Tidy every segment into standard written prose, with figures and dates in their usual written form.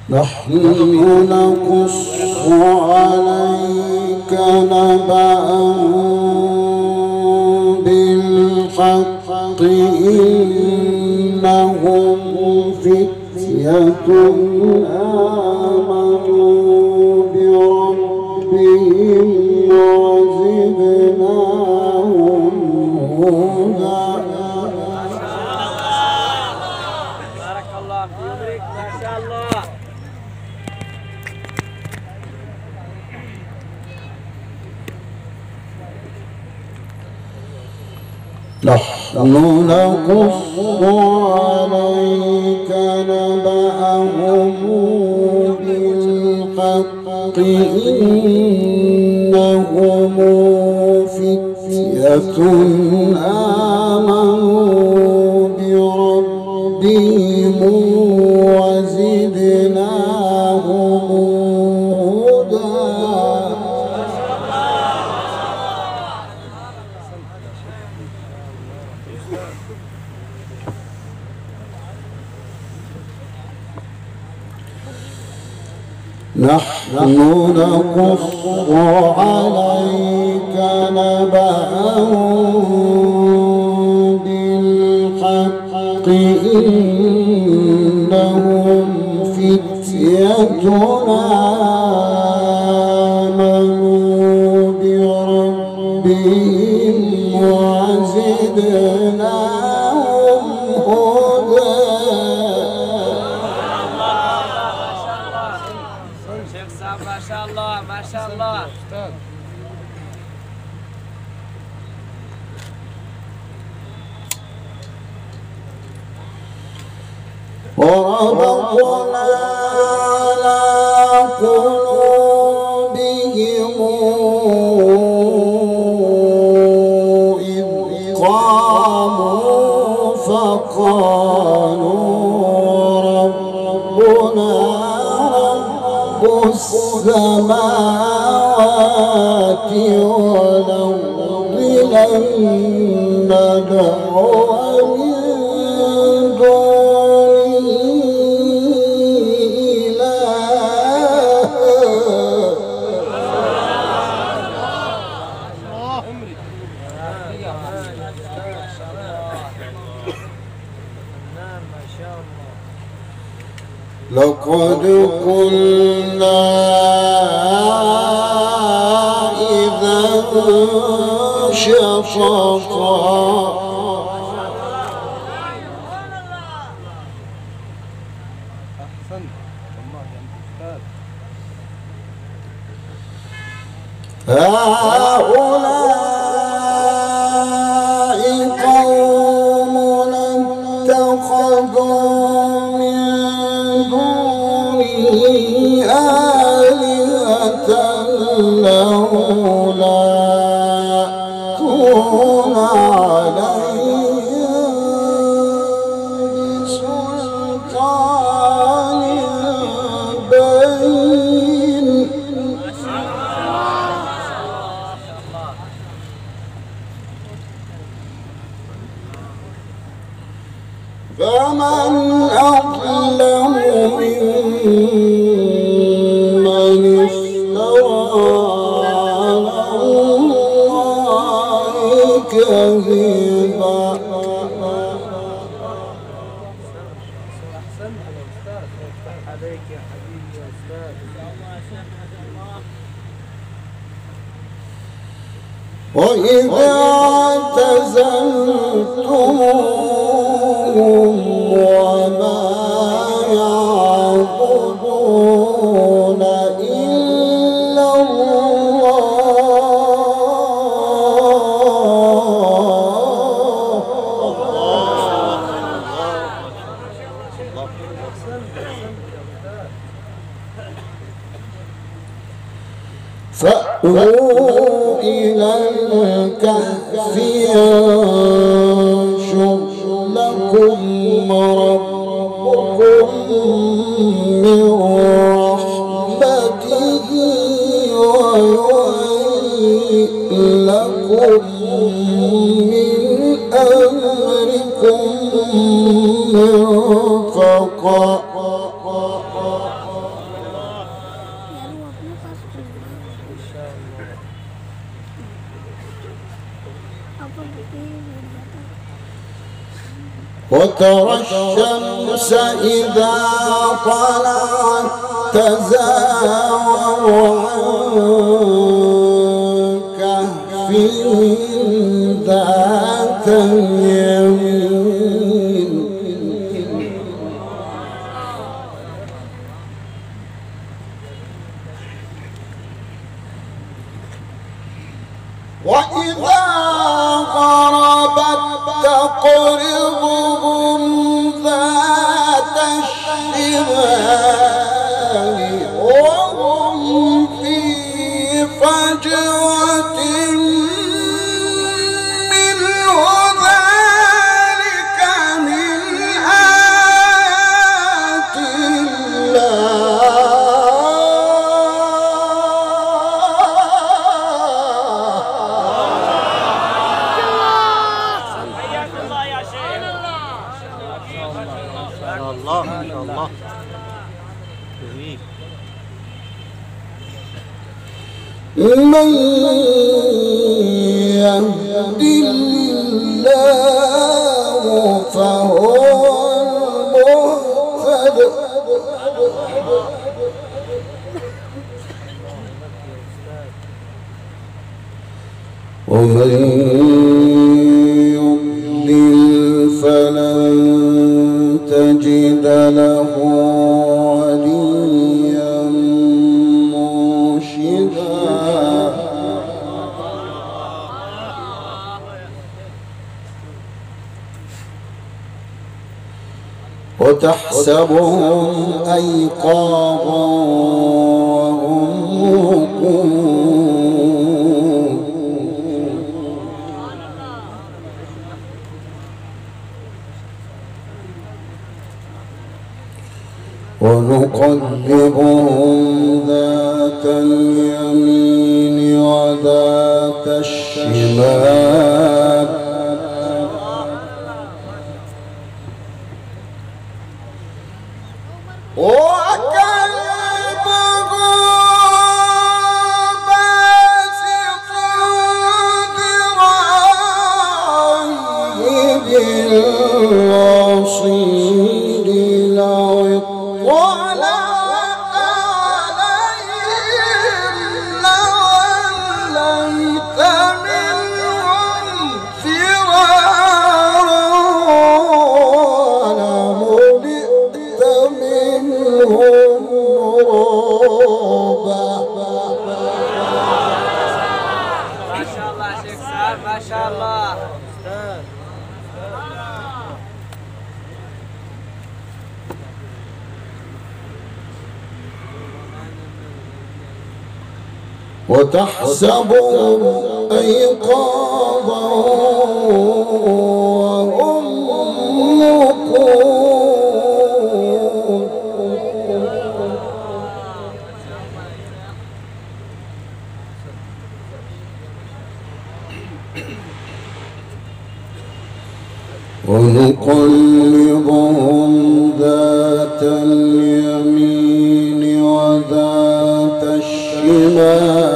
نحن نقص عليك نبأهم بالحق إنهم فتية آمنوا بربهم وزدناهم هدى. بارك الله في عمرك ما شاء الله. نحن نقص عليك نبأهم بالحق إنهم فتية آمنوا بربهم وزدناهم هدى. نحن نقص عليك نبأهم بالحق إنهم فتية آمنوا بربهم وزدناهم هدى. ما شاء الله ما شاء الله. وربطنا على قلوبهم إذ قاموا فقالوا ربنا رب السماوات والأرض لن ندعو من دونه لقد قلنا إذا شططا هؤلاء قومنا اتخذوا من دونه آلهة لولا يأتون عليهم بسلطان بين. فمن أظلم ممن افترى على الله كذبا. عليك يا حبيبي يا أستاذ. وإذا اعتزلتموهم وما يعبدون إلا الله فأووا إلى الكهف ينشر لكم ربكم من رحمته ويهيئ لكم من أمركم مرفقا وترى الشمس إذا طلعت تزاور عن كهفهم ذات اليمين وإذا غربت تقرضهم ذات الشمال وهم في فجوة منه ذلك من آيات الله الله ما شاء الله جميل. من يهد الله فهو المهتد ومن يضلل فلن تجد له وليا مرشدا وتحسبهم أيقاظا وهم رقود ونقلبهم ذات اليمين وذات الشمال وكلبهم باسط ذراعيه بالوصيد لو اطلع عليهم لوليت منهم فرارا ولملئت منهم رعبا. ما شاء الله شيخ سعد ما شاء الله. وتحسبهم أيقاظا وهم رقود ونقلبهم ذات اليمين وذات الشمال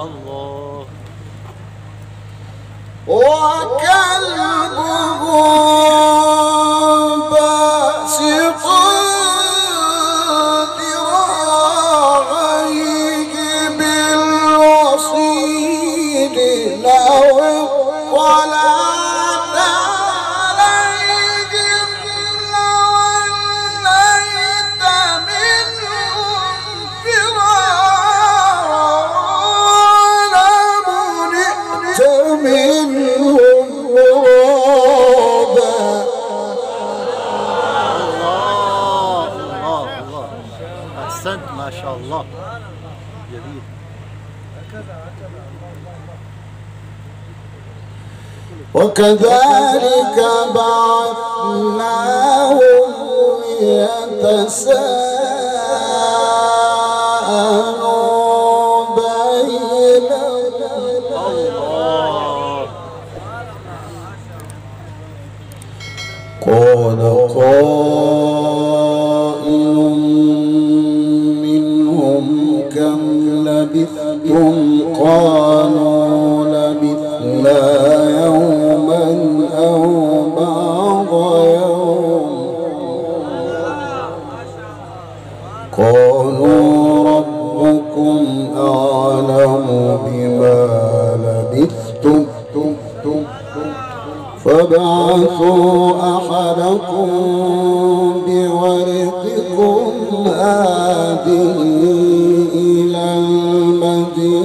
الله وكلبهم باسط ذراعيه بالوصيد لو اطلعت عليهم لوليت منهم فرارا ولملئت منهم رعبا. الله الله الله أحسنت ما شاء الله جميل. وكذلك بعثناهم ليتساءلوا بينهم قال قائل منهم كم لبثتم قالوا لبثنا يوما أو بعض يوم قالوا ربكم أعلم بما لبثتم فابعثوا أحدكم بورقكم هذه إلى المدينة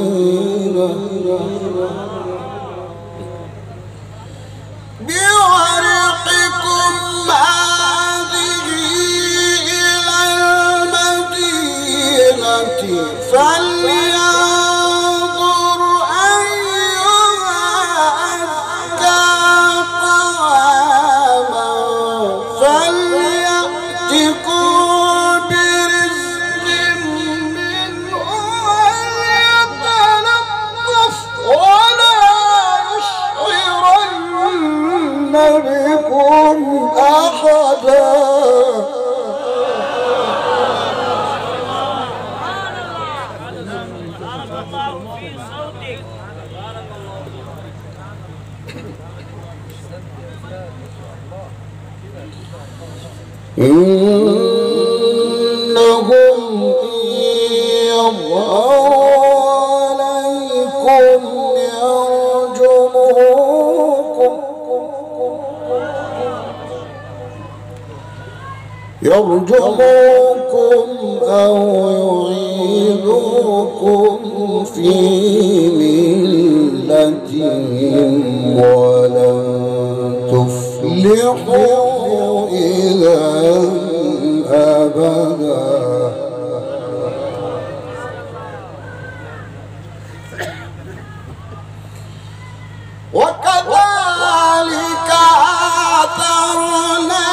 فلينظر أيها أزكى طعاما فليأتكم برزق منه وليتلطف ولا يشعرن بكم أحدا. إنهم يظهروا عليكم يرجموكم أو يعيدوكم في ملتهم ولن تفلحوا إذا أبدا. وكذلك آثرنا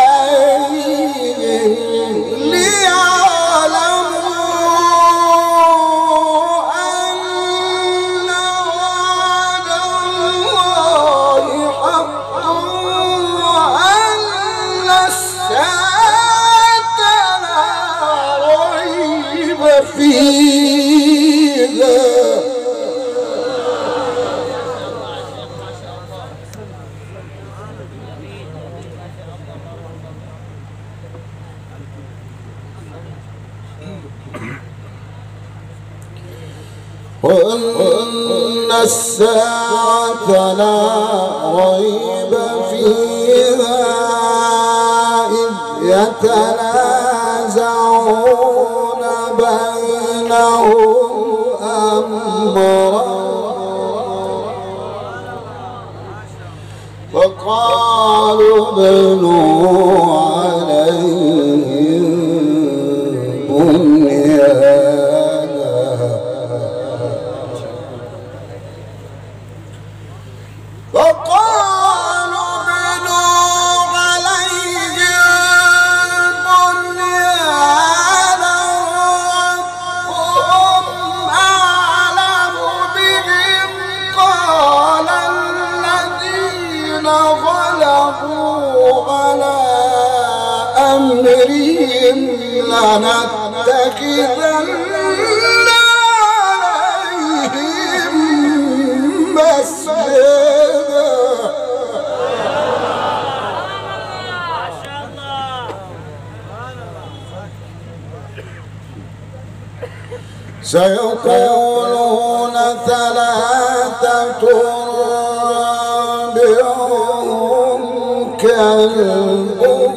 عليهم ليعلموا أن وعد الله حق وأن الساعة لا ريب فيها. وأن الساعة لا ريب فيها إذ يتنازعون بينهم أمرا فقالوا بنوا عليهم بنيانا لنتخذن عليهم مسجدا. سيقولون ثلاثة رابعهم كلبهم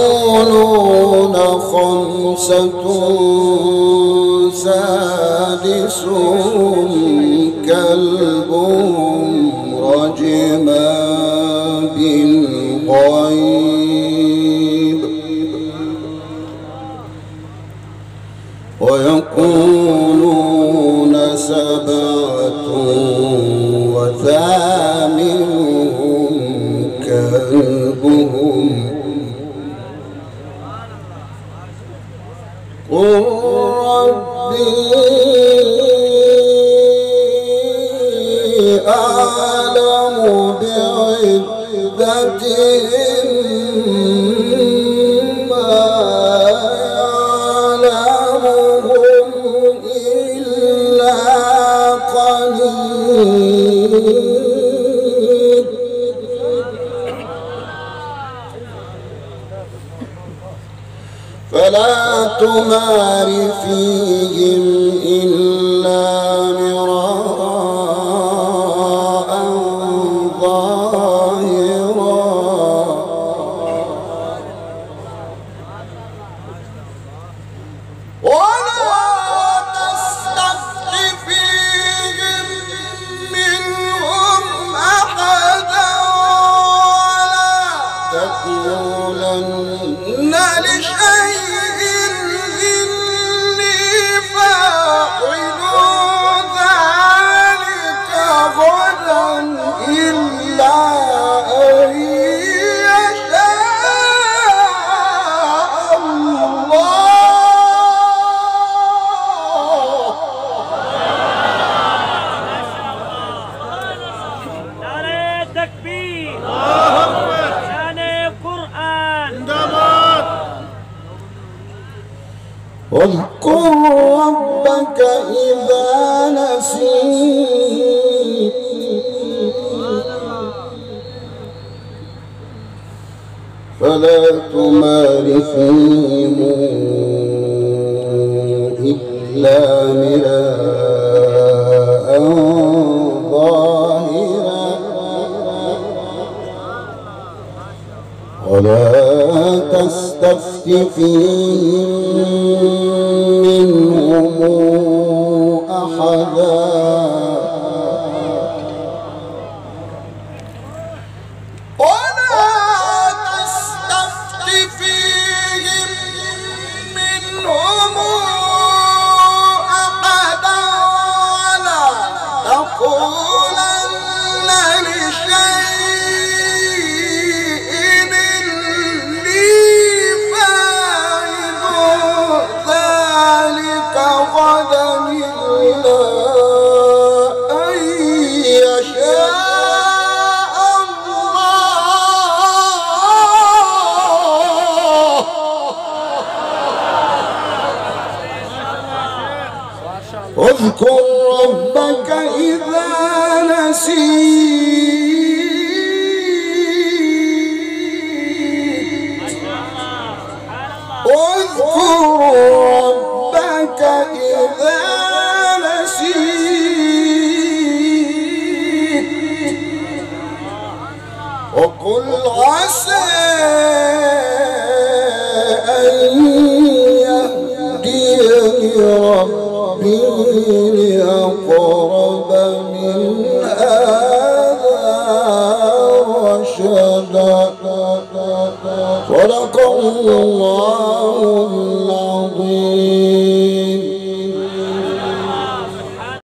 ويقولون خمسة سادسهم كلبهم رجما بالغيب ويقولون سبعة وثامنهم كلبهم قل ربي ما يعلمهم إلا قليل فلا تمار فيهم إلا مراء ظاهرا ولا تستفت فيهم منهم أحدا ولا تقولن لشيء إني فاعل ذلك غدا إلا أن يشاء الله. نعرة تكبير شان قرآن واذكر ربك إذا نسيت فلا تمار فيهم إلا مراء ظاهرا ولا تستفت فيهم منهم أحدا ولا تستفت فيهم منهم أحدا ولا تقولن لشيء إني فاعل ذلك غدا إلا أن يشاء الله. واذكر ربك إذا نسيت واذكر ربك إذا نسيت وقل عسى أن يهديني ربي لأقرب من هذا رشدا. صدق الله العظيم.